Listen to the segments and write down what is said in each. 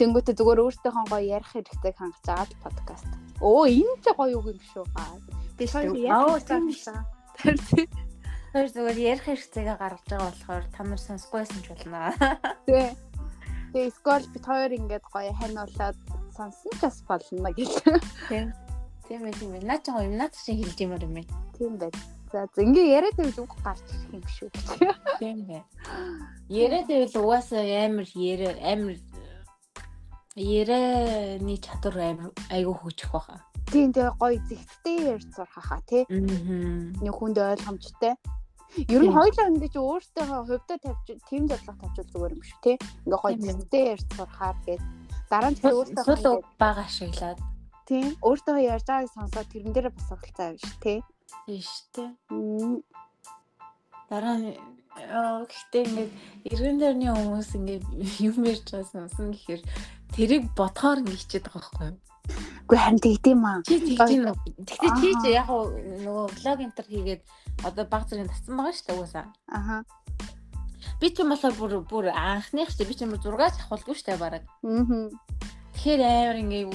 Тэнгүүтээ зүгээр өөртөөхөө гоё ярих хэрэгтэй хангаж байгаа л подкаст. Оо энэ ч гоё юм шүү. Би хоёр ярих хэрэгтэй. Тэр зүгээр ярих хэрэгцээгээ гаргаж байгаа болохоор та нар сонсгүйсэн ч болно. Тэгээ скол бит хоёр ингээд гоё ханиулаад сонсон ч бас болно гэх. Тийм ээ. Наа чи гоё юм наад чинь хэлж юмар юм ээ. Тийм байт. За ингээ яриад байвал үг гарч ирэх юм шүү. Тийм ээ. Яриад байвал угаасаа амар ярианы чадвар амар айгүй хөгжих байхаа. Тийм тэгээ гоё зэгттэй ярьж сурах хаа тий. Нэг хүнд ойлгомжтой. Ер нь хоёулаа ингээ чи өөртөө хувьдаа тавьж тийм зорилго тавьчвал зүгээр юм шүү тий. Ингээ гоё зэгттэй ярьж сурахаар гээд дараа нь өөртөө сул бага ашиглаад тийм өөртөө ярьж байгааг сонсоод тэрэн дээрээ бас суралцаа авна шүү тий. Тийм шүү дээ. Дараа нь гэхдээ ингээд эргэн тойрны хүмүүс ингээд юм ярьж байгаа сонсон гэхээр тэрийг бодохоор ингээд хичээд байгаа байхгүй юу? Үгүй харин тэгдэм аа. Чи тэгдэм үү? Гэхдээ чи ч яг нөгөө влог энтер хийгээд одоо баг зэрэг татсан байгаа шүү дээ угаасаа. Аха. Би ч юм болохоор бүр анхных чи би ч юм 6 авахулгүй шүү дээ бараг. Тэгэхээр амар ингээд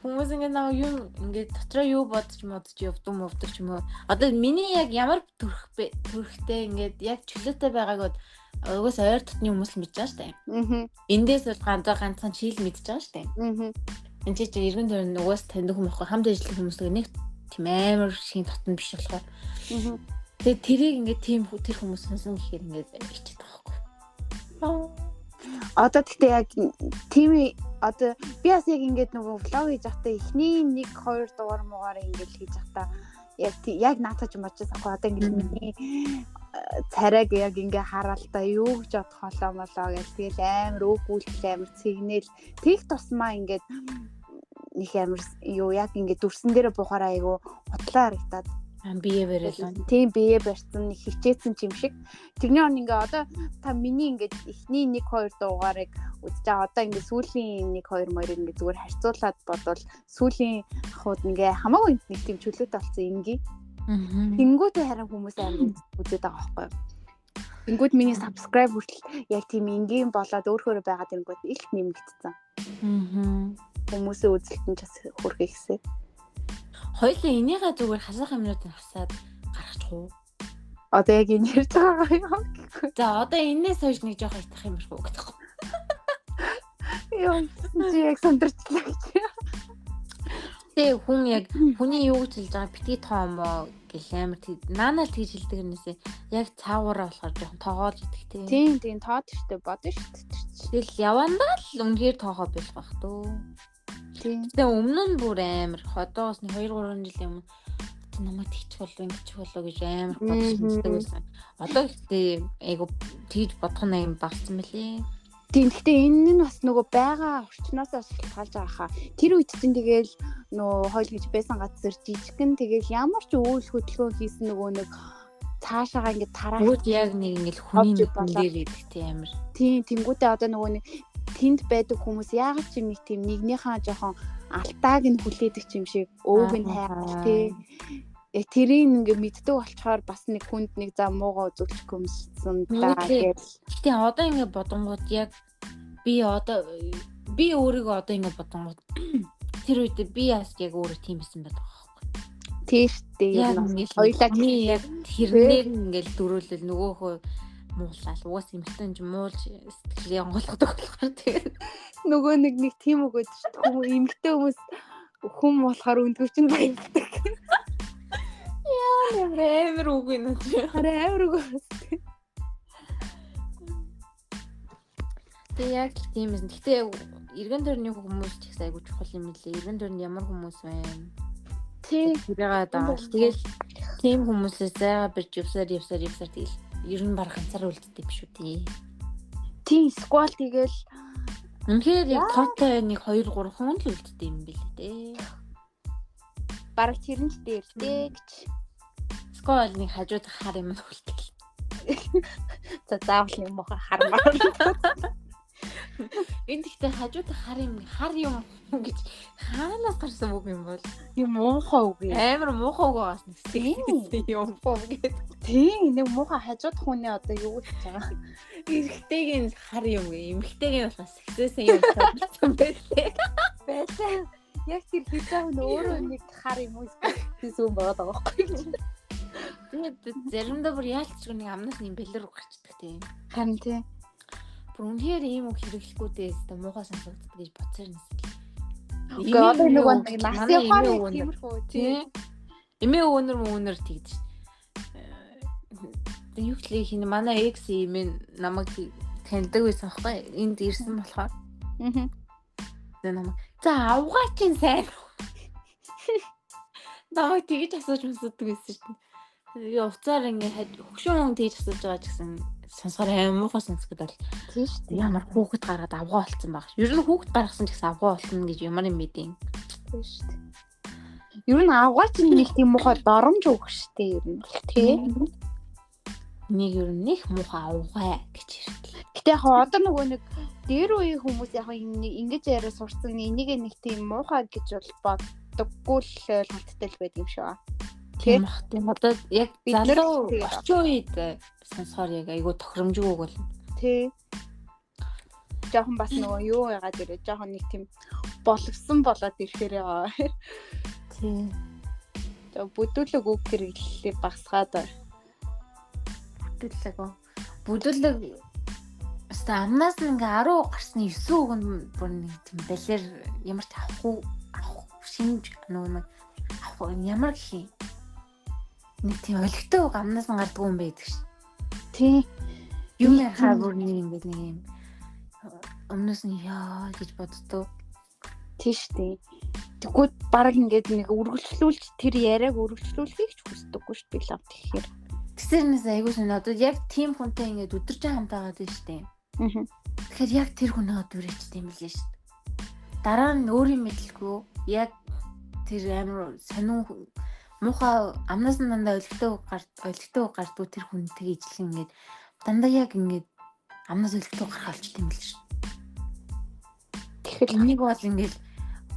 хүмүүс ингээд нэг юм ингээд дотроо юу бодож явддаг ч юм уу. Одоо миний яг ямар төрхтэй ингээд яг чөлөөтэй байгааг угаас ойр дотны хүмүүс л мэдж байгаа шүү дээ. Эндээс бол ганцхан чийл мэдж байгаа шүү дээ. Энд чи эргэн тойрны угаас таньдаг хүмүүс хамт ажиллах хүмүүстэй нэг тийм амар шин дотн биш болохоор. Тэгээ тэрийг ингээд тийм тэр хүмүүс сонсон гэхээр ингээд ичээд байгаа байхгүй. Одоо тэгтээ яг тийм одоо би бас яг ингээд нөгөө влог хийж байхдаа эхний 1-2 дугаар муугаар ингээд хийж байхдаа яг наатаж мочсон ахгүй одоо ингээд миний царайг яг ингээд хараалтаа юу гэж бодох болоо гэж тэгэл амар өөгүүлтэл амар цэгнэл тэг тусмаа ингээд нэг амар юу яг ингээд дүрсэн дээр буухаараа айгу хутлаа харагдаад бие барилаа. Тийм бие барьсан нэг хичээсэн юм шиг. Тэрний он ингээ одоо та миний ингээ эхний 1-2 дугаарыг үзэж байгаа. Одоо ингээ сүүлийн 1-2 морийг ингээ зүгээр харьцуулаад бодвол сүүлийн хууд ингээ хамаагүй нэг тийм чөлөөтэй болсон ингийн. Тэнгүүтээ харин хүмүүс амар үзээд байгаа байхгүй юу? Тэнгүүд миний subscribe хүртэл яг тийм ингийн болоод өөрөөр байгаа тэнгүүд их нэмэгдсэн. Хүмүүсийн үзэлтэн ч бас хүрхэ ихсээ. Хоёлаа энийгээ зүгээр хасах юмнуудыг хасаад гаргачих уу? Одоо яг энэ ярьж байгаа юм. За одоо энээс хойш нэг жоох айтах юм шүү гэдэг. Яа, чи яг сандарчлаа гэж. Тэгээ хүн яг хүний юу гэж хэлж байгаа битгий тоомоо гэх амар наанаа л тэгж хэлдэг юмнээсээ яг цаагаараа болохоор жоохон тоогоолж идэх тийм. Тийм тоод штэ бодно штэ. Тэгэл явандаа л үнээр тоогоо биш бах дөө. Тэгээ өмнө нь бүр амар ходоос 2-3 жилийн өмнө намайг тэгчих болов ингэчих болов гэж амар бодсон байсан. Одоо ихтэй айгу тэгж бодох нь юм багсан мөлий. Тийм гэхдээ энэ нь бас нөгөө байгаа орчноос шалтгаалж байгаа хаа. Тэр үед чинь тэгэл нөгөө хойл гэж байсан газар жижигхэн тэгэл ямар ч үйл хөдөлгөөн хийсэн нөгөө нэг цаашаага ингэ тараад яг нэг ингэ хүний нүдээр идэх амар. Тийм тэнгуүтээ одоо нөгөө нэг тэнд байдаг хүмүүс яагаад ч юм нэг тийм нэгнийхээ жоохон алтааг нь хүлээдэг юм шиг өөг нь хайгч тий. Тэрийг ингээ мэддэг болчоор бас нэг хүнд нэг зам муугаа үзүүлчих юмсан даа гэж. Гэтэ одоо ингээ бодонгууд яг би өөрийгөө одоо ингээ бодонгууд тэр үед би бас яг өөрөө тийм байсан байдаг байхгүй. Тийштэй юм. Хоёлаа яг тэрнээр ингээл дөрөөлөл нөгөөхөө муулаад угаас эмхтэн ч муулж сэтгэлээ онгойлгодог болохоор тэгээд нөгөө нэг тийм өгөөд шүү дээ. Хүмүүс эмхтэн хүмүүс хүм болохоор өндгөр чинь баярлдаг. Яа нэмэр үгүй нэ. Амар үгүй. Тэгээ яг тийм юм. Гэтэ эргэн тойрны хүмүүс ч их айгуу чухал юм лээ. Эргэн тойрны ямар хүмүүс байна? Тийм. Тэргээ даа. Тэгэл тийм хүмүүсээс зайгаа бирж явсаар тэгэл ер нь баг ганцаар үлддэг биш үү тий. Тийм сквал тэгэл үнэхээр яг тоотой 1-2-3 хүн л үлддэг юм билээ дээ. Бараг тэр нь л дээр дээ гэж. Сквал нэг хажууд хар юм үлддэг. За заавал юм баха хармаар. Энд ихтэй хажууд хар юм гэж хаанаас гарсан үг юм бол? Юм муухай үг юм. Амар муухай үг байгаас нэгсэн юм боо гэдэг. Тийм нэг муухай хажууд хүний одоо юу гэж байгаа. Эрэгтэйгийн хар юм гээ. Эмэгтэйгийн болохоос сексээсэн юм болсон байлээ. Байлаа. Яг тэр хизээ өөрөө нэг хар юм уу гэсэн байгаа байхгүй. Тэгээд заримдаа бүр яалтчгүй нэг амнаас нэг бэлэр гарчдаг тийм. Харин тийм. Бүр үнээр ийм үг хэрэглэхгүй дээ муухай сонсогддог гэж бодсоор нэсэл. Одоо нэг нас явахаар тиймэрхүү тийм. Эмээ өвнөр тэгдэж. Тэг юу хэлээ хин манай экс юм намайг таньдаг байсан аахгүй энд ирсэн болохоор. Тэг намайг за авгаа чинь сайн. Намайг тэгж асууж мэддэг байсан шүү дээ. Тэгээ уцаар ингээд хөгшин хүн тэгж асууж байгаа ч гэсэн сонсохоор амар муухай сонсгод бол тийм шүү дээ. Ямар хүүхэд гаргаад авгаа болцсон баг. Ер нь хүүхэд гаргасан ч гэсэн авгаа болно гэж ямар юм мэдээ. Тийм шүү дээ. Ер нь авгаа чинь нэг тийм муухай доромж үг шүү дээ ер нь тийм. Нэг ер нь их муухай авгаа гэж ярьдаг. Гэтэ яг одоо нөгөө нэг дээр үеийн хүмүүс яг ингэж яриа сурцсан энийг нэг тийм муухай гэж бол боддоггүй л ойлголттой л байд юм шиг. Тийм бах тийм одоо яг залуу орчин үед сонсохоор яг айгүй тохиромжгүй бол тий. Жохон бас нөгөө юу яагаад ирээ жохон нэг тийм боловсон болоод ирэхээр яа. Тий. Тэгээ бүдүүлэг үг хэрэглэлээ багсгаад бүдүүлэг өстой амнаас ингээ 10 гарсны 9 үг нь бүр нэг тийм балер ямар ч авах шинж нөгөө ямар гэх юм нэг тийм өлегтэй үг амнаас нь гардаг юм байдаг ш. Тий. Юм яхаа бүр нэг ингээ нэг юм өмнөөс нь яа гэж боддог. Тий штэ. Тэгвэл баг ингээд нэг үргэлжлүүлж тэр яриаг үргэлжлүүлэхийг ч хүсдэггүй шүү дээ лав тэгэхээр. Тэсэрнээс айгуу сонио одоо яг тийм хүнтэй ингээд өдөржин хамтаагаад байна шүү дээ. Тэгэхээр яг тэр хүнээ дүрээчтэй юм лээ шүү дээ. Дараа нь өөрийн мэдлгүй яг тэр амар сонин муухай амнаас нь дандаа өлегтэй гардгүй тэр хүнтэйгээ ижлэн ингээд дандаа яг ингээд амнаас өлегтэй гаргалчт юм л шүү. Тэгэхээр энийг бол ингээд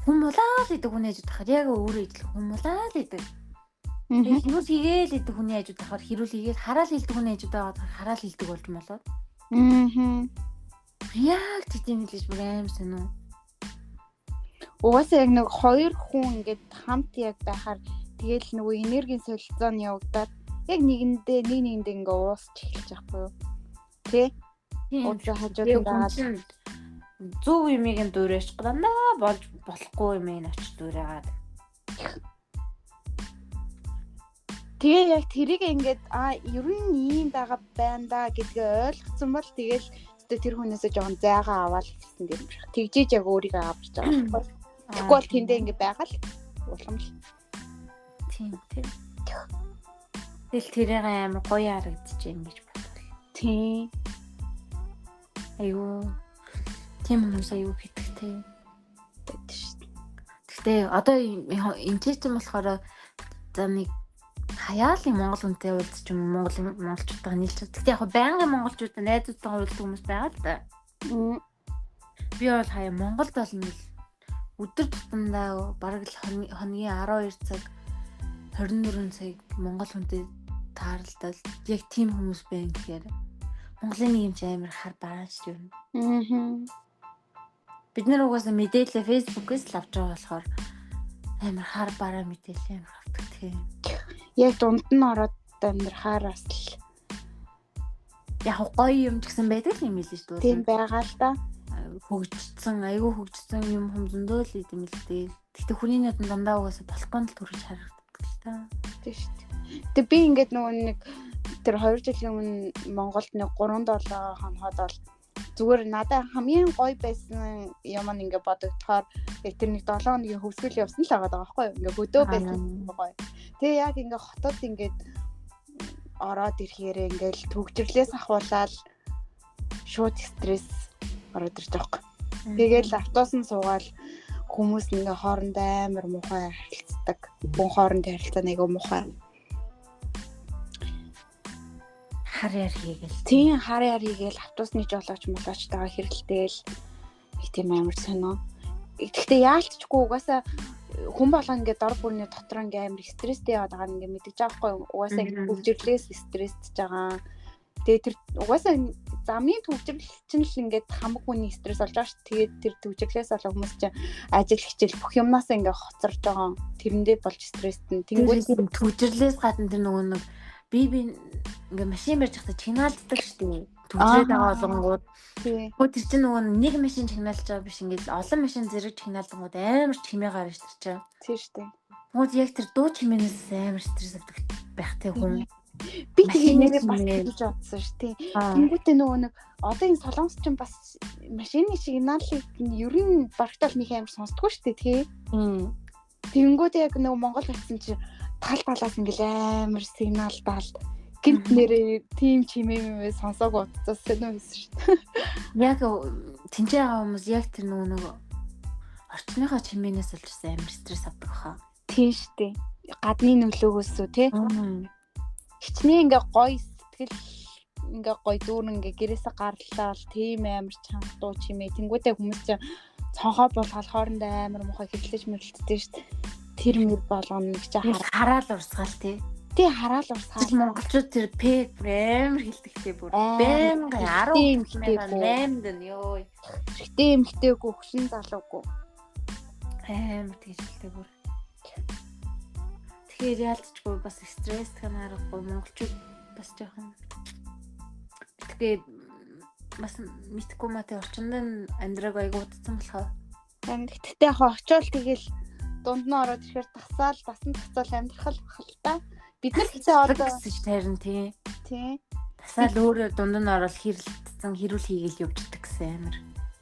хүн мулаа л гэдэг хүний хажууд тахаар яг өөрөө ижлэх хүн мулаа л гэдэг. Хэрүүл хийгээл гэдэг хүний хажууд тахаар хэрүүл хийгээл хараал хэлдэг хүний хажууд байгаа хараал хэлдэг болж болоод. Яг тийм л гэж бүр аим сонио. Угаасаа яг нэг хоёр хүн ингээд хамт яг байхаар тэгэл нөгөө энергийн солилцоо нь явагдаад яг нэгэндээ ингээд уусч эхэлж байхгүй юу? Тэ? Уудлаа хажууд байгаа. Зөв юмыг нь дуурайч дандаа болж болохгүй юм ин очиж дуурайгаад. Тэгээ яг тэрийг ингээд ер нь ийм байгаа байна да гэдгээ ойлгоцсон бол тэгэл тэр хүнээсээ жоохон зайгаа аваад гэсэн юм шиг. Тэгжээж яг өөрийгөө авч байгаа байхгүй. Тэгэхгүй бол тэндээ ингээд байгаа л уламж. Тийм. Тэгэл тэрийг амар гоё харагдчих юм гэж бодлоо. Тийм. Айгуу. Тийм хүмүүс аюу хитгэвтэй байдаг шүү дээ. Гэхдээ одоо интеллект болохоор за нэг хаяалын монгол хүнтэй уулзч юм монголчуудаа нийлж. Гэхдээ яг байнгын монголчуудаа найзуудтайгаа уулздаг хүмүүс байгаа л да. Би бол хаяа Монголд бол нэг өдөр тутамдаа бараг л хоногийн 12 цаг 24 цаг монгол хүнтэй таарлалтай яг тийм хүмүүс байна гэхээр Монголын нэг юм ч амар хар байгаа шүү дээ. Бид нар угаасаа мэдээлэл Facebook-ээс л авч байгаа болохоор амар хар бараа мэдээлэл амар авдаг тийм. Яг дунд нь ороод амар хараас л яг гоё юм ч гэсэн байдаг юм л шүү дээ. Тийм байгаа л да. Хөгжсөн, айгүй хөгжсөн юм зөндөө л идэм л дээ. Гэхдээ хүний нүд дандаа угаасаа болохгүй л төрж харагддаг л та. Тийм шүү дээ. Тэгээ би ингээд нөгөө нэг тэр 2 жилийн өмнө Монголд нэг 3-7 хоноход бол зүгээр надад хамгийн гоё байсан юм ингээ бодогдохоор яг тэр нэг 7 хоногийн хөвсгөл явсан л байгаа байхгүй юу. Ингээ хөдөө байсан гоё. Тэгээ яг ингээ хотод ингээд ороод ирэхээр ингээл төгжрлээс ахуулаад шууд стресс ороод ирж байгаа юм. Тэгээл автобусанд суугаад хүмүүс ингээ хоорондоо амар муухай харилцдаг. Хүн хоорондын харилцаа нэг муухай. Хар яр хийгээл. Тийм хар яр хийгээл автобусны жолооч молоочтойгоо хэрэлдээл Тийм амар сонио. Гэхдээ яалтчгүй угаасаа хүн болгоо ингээд дор бүрний дотор ингээд амар стресстэй яваад байгаа ингээд мэдэж байгаа хгүй угаасаа ингээд хөвжирлээс стресстэй байгаа. Тэгээ тэр угаасаа замын төвжирэл чинь л ингээд хамаг хүний стресс болж байгаа шүү. Тэгээд тэр төвжирлээс болоо хүмүүс чинь ажил хичээл бүх юмнаас ингээд хоцорж байгаа. Тэрэндээ болж стресстэй. Тэнгүүд төвжирлээс гадна тэр нөгөө нэг би ингээд машин барьж байхдаа чигнаалддаг шүү дээ. Төвжирээд байгаа болгонгууд хөө тэр чинь нөгөө нэг машин чигнаалж байгаа биш ингээд олон машин зэрэг чигнаалдангууд амар чимээ гарч тэр чинь. Тийм шүү дээ. Тэгвэл яг тэр дуу чимээнээс амар стресс авдаг байх тий хүн. Би тийм нэрээ бас хэлж бодсон шүү тий. Тэнгүүтээ нөгөө нэг одоо энэ солонгос чинь бас машины сигналыг ер нь барагтал нэг амар сонсдгоо шүү дээ тий. Тэнгүүтээ яг нөгөө Монгол байсан чинь тал талаас ингээл амар сигнал даал гинт нэрээ тийм чимээ сонсоог утсаасан юм байсан шүү. Яг тэнцээ байгаа хүмүүс яг тэр нөгөө орчныхоо чимээнээс болж амар стресс авдаг хаа. Тийм шүү дээ. Гадны нөлөөгөөс үү тий. Хичнээн ингээ гоё сэтгэл ингээ гоё дүүр ингээ гэрээсээ гарлаа л тийм амар чанга дуу чимээ. Тэнгүүдээ хүмүүс чинь цонхоо болгоод хоорондоо амар мухаа хэвлэж мөрөлддөг шүү дээ. Тэр мөр болгоно гэж хараал урсгаал тий. Тий хараал урсгаал. Монголчууд тэр пэг амар хилдэгтэй бүр. Бэм 10 8 ёо. Ихтэй эмхтэйгүү хөшин залуугүй. Амар тийшэлтэй бүр. Тэгэхээр яалтчгүй бас стресс танаарахгүй монголчууд бас жоохон тэгээ бас мэдхгүй матай орчинд амьдраг айгуу утсан болохоо. Гэхдээ яг очиол тэгэл дунд нь ороод ирэхээр тасаал дасан тацаал амьдрах л та. Бид нар хэзээ одоо гэж тарин тий. Тий. Тасаал өөрөө дунд нь ороод хэрэлдсэн хэрүүл хийгээл явждаг гэсэн амар.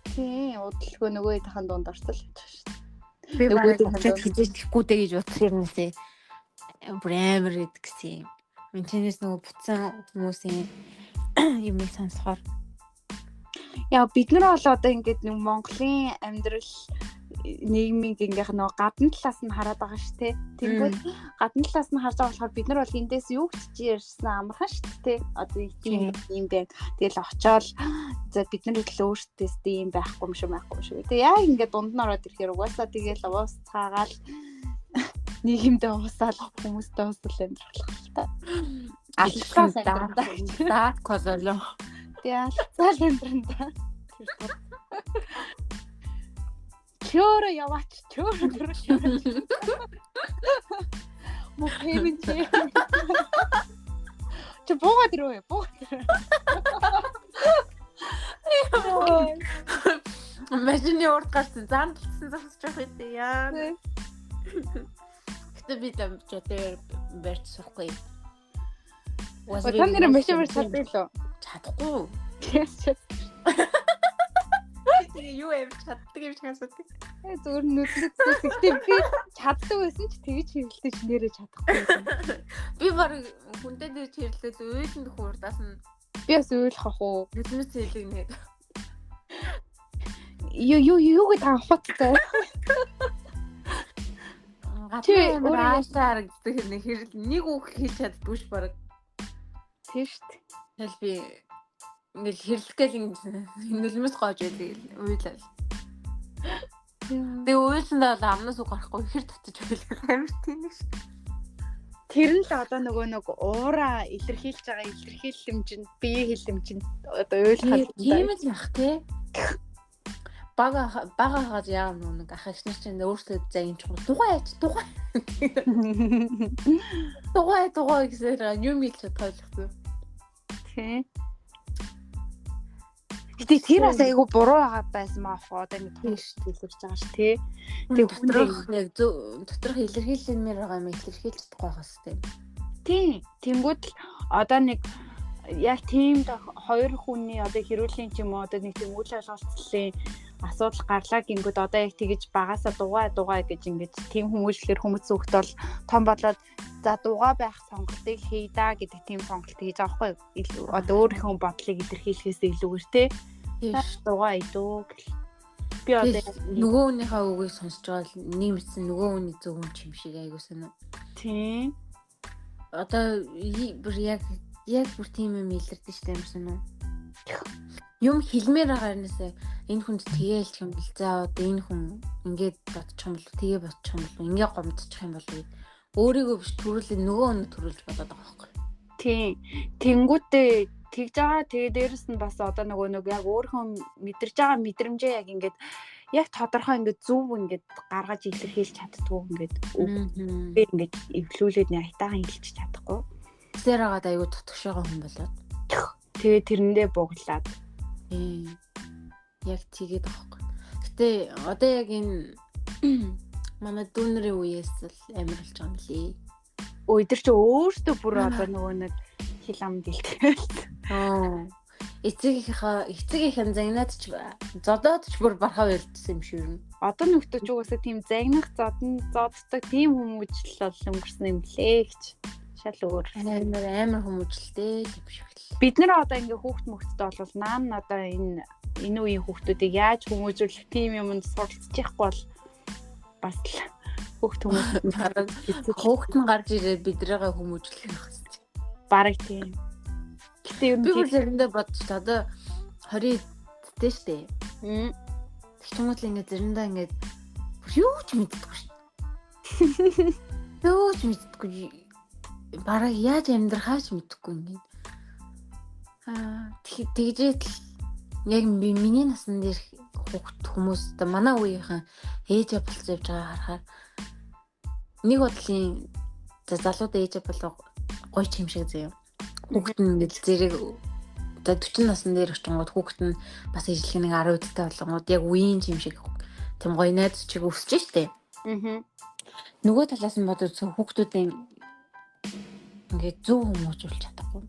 Тий, удалгүй нөгөө тахан дунд ортол гэж байна шүү дээ. Би бараг хизээж тэхгүй дээ гэж бодох юмнасээ брээмэр гэдгсэн. Мен чинээс нөгөө буцсан хүмүүсийн юмыг сонсохоор яа бид нар бол одоо ингээд нэг Монголын амьдрал нийгмийн гинgeх нөгөө гадна талаас нь хараад байгаа шүү дээ. Тэнгүүд гадна талаас нь харж байгаа болохоор бид нар бол эндээс юу ч ярьсан амархан шүү дээ. Одоо тийм юм байна. Тэгэл очиод за бид нар л өөртөөс тийм байхгүй юм шүү. Тэгээ яа ингээд дунд нь ороод ирэхээр угаасаа тэгэл уус цаагаал нийгэмдээ уусаал хүмүүстэй уусал амьдрах л та. Алцаас амьдрах. Даа кололоо. Тэгээ алцаал амьдрах. Чөөрө яваач чөөрө. Мөхөмэн чи. Чи буугаад ирвэ. Машины урд гарсан зандалсан зогсож байх үү яа. Гэтэ би тэр барьж суухгүй. Та нэр машин барьж чаддаг лөө? Чадахгүй. Тэгээ юу явж чаддаг юм шиг асуудаг. Зүгээр нүдлэгдсэн. Гэхдээ би чаддаг байсан ч тэгж хэрэлдэж нэрээ чадахгүй. Би баг хүнтэй дээр хэрэлдэл уйланд хуурдаас нь би бас уйлах ах уу. нүднээс хэлэг нэ. Юу гэж анхуцтай. Чи өөрөөсөө харагддаг нэг хэрэл нэг үг хийж чаддгүй ш баг. Тийм шүү дээ. Тэгэл би ингээл хэрлэх гээл нөлмөс гоож байдаг уйлал. Тэгээ уйлсандаа л амнаас үг гарахгүй хэр татчих байлаа амар тийм ш. Тэр нь л одоо нэг уура илэрхийлж байгаа илэрхийлэмжинд бие хэлэмжинд одоо уйлахад тийм л байх те. Бага хаад яа нэг ах их нар чинь өөрсдөө загин чухал дугай. Дугай гэсэн юм хэлж тойлохсон. Тий. Гэтэ тэр бас айгу буруу байгаа байсан маа одоо ингэ тоош хэлж байгаа ш тий. Тэг доторх яг доторх илэрхийлмээр байгаа юм илэрхийлж чадахгүй байгаас тий. Тий. Тэнгүүд л одоо нэг яг тийм хоёр хүний одоо хэрүүлийн ч юм уу одоо нэг тийм үйл ажиллагааны асуудал гарлаа гингүүд одоо яг тэгэж багасаа дугай гэж ингэж тийм хүмүүжлэр хүмүүс зөвхт бол том болоод за дугай байх сонголтыг хий да гэдэг тийм сонголт хийж байгаа байхгүй одоо өөрийнхөө бодлыг илэрхийлэхээс илүүгээр те дугай идүү гэл би одоо нөгөө хүнийхээ үгийг сонсч байгаа л нэг мэдсэн нөгөө хүний зөв юм чим шиг айгуусан уу тийм одоо бүр яг бүр тийм юм илэрдэж штэ юмсан уу юм хэлмээр байгаанаасаа энэ хүнд тэгээл юм бэл за одоо энэ хүн ингээд бодчих юм бол тэгээ бодчих юм бол ингээ гомдчих юм бол өөрийгөө биш төрүүлээ нөгөө өнө төрүүлж бодоод байгаа байхгүй. Тийм. Тэнгүүтээ тэгж байгаа. Тэгээ дээрэс нь бас одоо нөгөө яг өөрхөн мэдэрж байгаа мэдрэмжээ яг ингээд яг тодорхой ингээд зөв ингээд гаргаж илэрхийлж чаддгүй ингээд би ингээд эвлүүлээд нэг айтаахан хэлчих чадахгүй. Тэсээр хагаад айгу тотгошоогоо хүн болоод. Тэгээ тэрэндээ буглаад. Яг тэгээд байхгүй. Гэтэ одоо яг энэ манай дүүнэрийн үеэс л амар болж байгаа юм лээ. Өдөр чи өөртөө бүр одоо нөгөө нэг хил ам гэлтэл. Эцэгийнхэн загнаад ч зодоод ч бүр бархаа байлдсан юм шиг юм. Одоо нөхдөж угаасаа тийм загнах зоддог тийм хүмүүжил бол өнгөрсөн юм лээ гэж. Шал өөр. Амар хүмүүжлтэй юм шиг л. Бид нэр одоо ингээ хүүхд мөхтөд бол наан одоо энэ үеийн хүүхдүүдийг яаж хүмүүжүүлэх тийм юмд суралцчихгүй бол бас л хүүхд нь гарч ирээд бидрээгээ хүмүүжүүлэх юм хэвчээ. Бараг тийм. Гэтэ ер нь би бүр заримдаа бодчих одоо 20 дтэй штэ. Тэгчмэл ингээ заримдаа ингээ юу ч мэддэггүй шүү. Юу ч мэддэггүй. Бараг яаж амьдрахаач мэддэггүй ингээ. Тэгжээд яг миний насны дээр хүмүүс одоо манай үеийнхэн ээжээ болцож явж байгаа харахаар нэг бодлын залууд ээжээ болоо гоё ч юм шиг заяа. Хүүхэд нь ингээд зэрэг одоо 40 насны дээр очингууд хүүхэд нь бас ижлэх нэг 10 үдтэй болгонгууд яг үеийн юм шиг тийм гоё найз чиг өсөж штэ. Нөгөө талаас нь бодож хүүхдүүдийн ингээд зөв хүмүүжүүлж чадахгүй.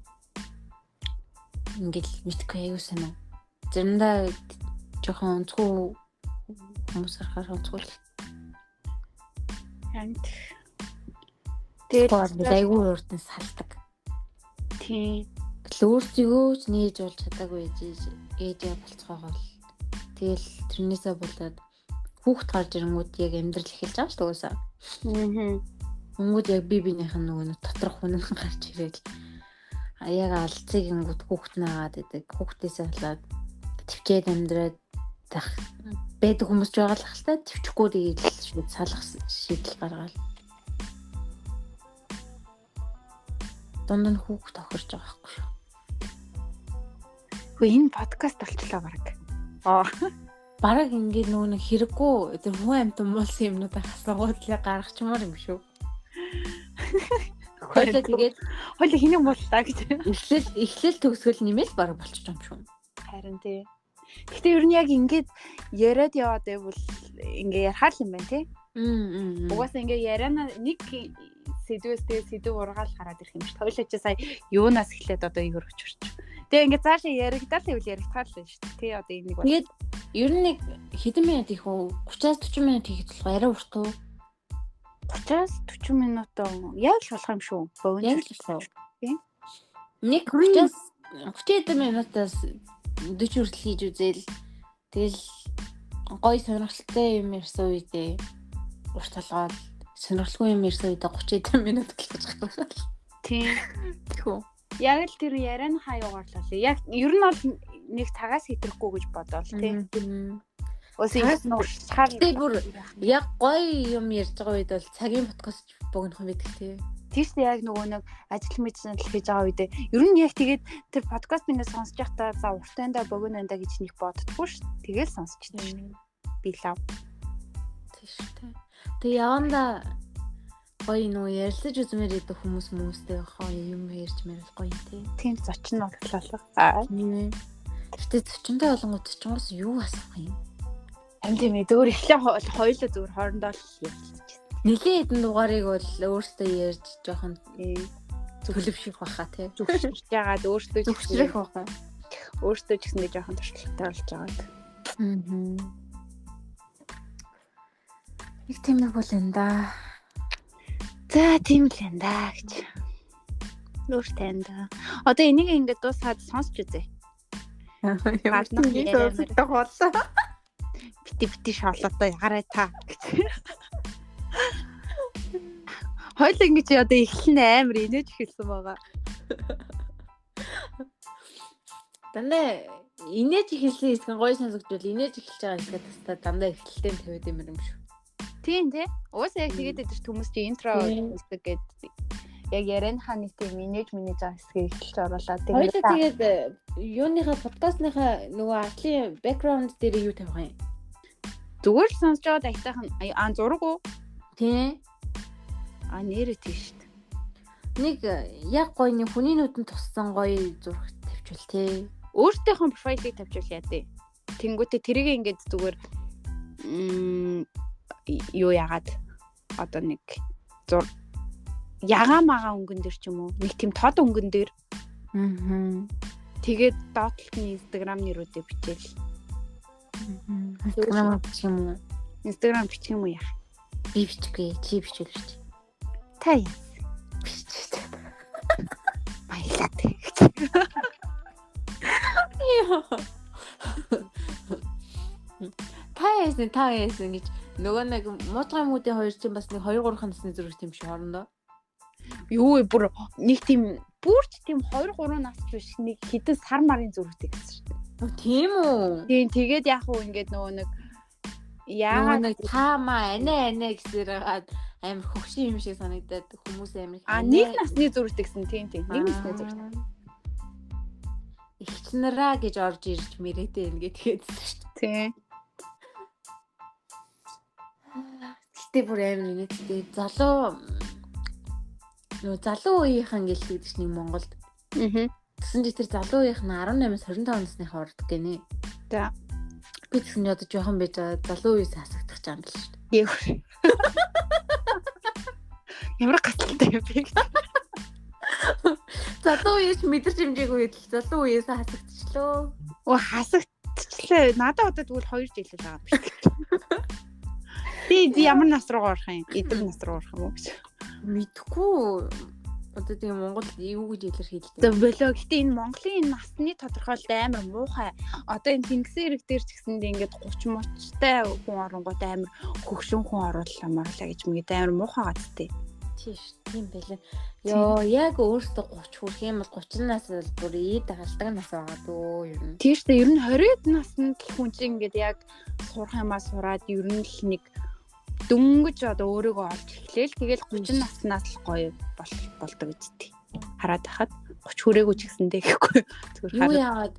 Ингээд мэдгүй аюу санаа. Заримдаа жоохон онцгой хүмүүс харахаар онцгой. Тэгээд айгүй урд нь салдаг. Тийм. Өөрсдөө ч нээж болж чадаагүй ээжээ болцоогоо л. Тэгэл тэрнээсээ болоод хүүхд гарч ирэнгүүт яг амьдрал эхэлж байгаа шүү дээ. Өнгөд яг бибинийх нь нөгөө доторх хүн нь гарч ирээд яг алцыг ингүүд хүүхд наагаад идэг. Хүүхдээсээ болоод төвчээд амьдраад байдаг хүмүүс ч байгаа л хальтаа төвчгүй тэгээд шууд салах шийдэл гаргаад дунд нь хүүхд тохирч байгаа байхгүй шүү. Хөө энэ подкаст болчлаа бараг. Бараг ингээд нөгөө нэг хэрэггүй тэр хүн амтан болсон юмнуудаа асуугуудлаа гаргachмаар юм шүү. Хойлоо тэгээд хойлоо хэнийг боллаа гэж. Эхлэл төгсгөл нэмэл бараг болчих юм шүү. Харин тий. Гэтэ ер нь яг ингээд яриад яваад байвал ингээ ярахаар юм байна тий. Угаасаа ингээ яриана нэг сэдвээс тэгээ сэдв ургаал гараад ирэх юм шүү. Хойлоо чи сая юунаас эхлээд одоо юу өргөж урч. Тэгээ ингээ цаашаа яригдал ивэл яригдахаар л шүү. Тий одоо энийг бол. Тэгээд ер нь нэг хэдэн минут их үү? 30-40 минут хийх болох арай урт уу? 30-40 минут яг л болох юм шүү. Яг л болох. Тийм. Нэг 30 минутаас 40 хүртэл хийж үзээл. Тэгэл гоё сонирхолтой юм ярьсан үедээ урт толгоод сонирхолгүй юм ярьсан үедээ 30 минут гэлж гаргал. Тийм. Тэгвэл яг л тэр ярианы хаягаар л яг ер нь бол нэг цагаас хэтрэхгүй гэж бодоол тийм. Өсөж нуурчаар бүр яг гоё юм ярьж байгаа үед бол цагийн подкаст богинох юм байдаг тийм. Тийш яг нөгөө нэг ажил мэдсэн л хийж байгаа үедээ ер нь яг тэгээд тэр подкаст минь сонсож байхдаа за уртайндаа богинонда гэж нэг боддоггүй ш. Тэгэл сонсчихсон ш. Би лав. Тийш тий. Тэгээ яванда гоё нөө ярилцаж үзмээр идэх хүмүүстэй гоё юм ярьж мэрэл гоё тий. Тийм зочин боллоо. Гэтэ зочинтой болонгууд зочингоос юу асах юм? Амт юм зөвөр эхлээ хоёулаа зөвөр хоорондоо л ярилцчихсан. Нэлийн хэдэн дугаарыг бол өөртөө ярьж жоохон зөвлөвших баха тий. Зөвшөөрч яагаад өөртөө зөвшөөрөх баха. Өөртөө ч гэсэндээ жоохон туршлагатай болж байгаад. Их тийм нэг бол энэ да. За тийм л энэ да гэж. Өөртөө энэ да. Одоо энийг ингээд дуусгаад сонсч үзье. Яагаад нэг дуусах боллоо. Бити шоолоотой ягараа та гэж. Хойлоо ингэж одоо эхлэн амар инээж эхэлсэн байгаа. Дандаа инээж эхэлсэн хэсэг нь гоё сонсогдвол инээж эхэлж байгаа хэсгээ тастаа дандаа эхлэлтэй тавиад юм юм шүү. Тийм тий. Уусаа яг тэгээд идэж хүмүүс чи интро хийдэг гэдэг. Яг ярианыхаа нэг тийм инээж байгаа хэсгийг эхэлж оруулаад тэгээд юуныхаа подкастныхаа нөгөө артлын бэкграунд дээр юу тавих юм? Зүгээр л сонсож байгаад айтайхан зураг уу? Тий. Нэрээ тийш шүү. Нэг яг гоё нэг хүний нүдэнд туссан гоё зураг тавьчихвал тий. Өөртөөхөө профайлыг тавьчихвал яа дээ. Тэнгүүтээ тэрийг ингээд зүгээр юу яагаад одоо нэг зур ягаа магаа өнгөн дээр ч юм уу нэг тийм тод өнгөн дээр тэгээд доотлолт нь Instagram нэрүүдээ бичээл. Instagram бичих юм уу? Instagram бичих юм уу яах? Би бичихгүй, чи бичвэл бич. Та яа. Биччихэ. Баялаад. Та яасан гэж нөгөө нэг муутгай мүүдийн хоёр чинь бас нэг 2-3 насны зүрх тийм шүү хоорондоо. Юу вэ бүр нэг тийм бүрч тийм 2-3 нас биш нэг хитэн сар марын зүрхтэй гэсэн шүү дээ. Тийм үү? Тийм тэгээд яах вэ ингээд нөгөө нэг яагаад нэг таамаа анаа гэсээр хагаад амар хөгшин юм шиг санагдаад хүмүүс амар нэг насны зүрхтэй гэсэн тийм нэг насны зүрхтэй. Ихчнэраа гэж орж ирж мэрэгтэй юм гэдгээд шүү дээ. Тийм. Гэтэ бүр амар нэгтэй залуу үеийнхэн гэлдэг чинь Монголд. Тэгсэн чи тэр залуу үеийнх нь 18-аас 25 насныхаа ордог гинэ. За. Би тэгсэн одоо жоохон байж залуу үеэс хасагдах юм биш шүү дээ. Ямар гацалтай юм бэ? Залуу үеэс мэдэрч хэмжээгүй л залуу үеэс хасагдчихлоо. Хасагдчихлаа. Надад одоо тэгвэл 2 жил л байгаа юм биш. Би ямар нас руу орох юм? Эдгээр нас руу орох юм уу гэж. Мэдхгүй. Одоо тийм Монгол юу гэж илэрхийлдэг. За болоо. Гэтэ энэ Монголын насны тодорхойлолт амар муухай. Одоо энэ тэнгисийн ирэг дээр ч гэсэндээ ингээд 30 мочтой хүн оронгууд амар хөгшин хүн оруулаамаарлаа гэж мэд амар муухай гадтай. Тийш, тийм байлаа. Йоо, яг өөртөө 30 хүрэх юм бол 30 нас бол бүр ийд халдаг нас байгаа дөө ер нь. Тийш дээ, ер нь 20-д наснд л хүн чинь ингээд яг сурах юмаа сураад ер нь л нэг дөнгөж одоо өөрийгөө олж эхлээл тэгэл 30 наснаас л гоё болдог үстэй. Хараад хахад 30 хүрээгүй ч гэсэндээ гэхгүй. Зүгээр хараад. Юу яагаад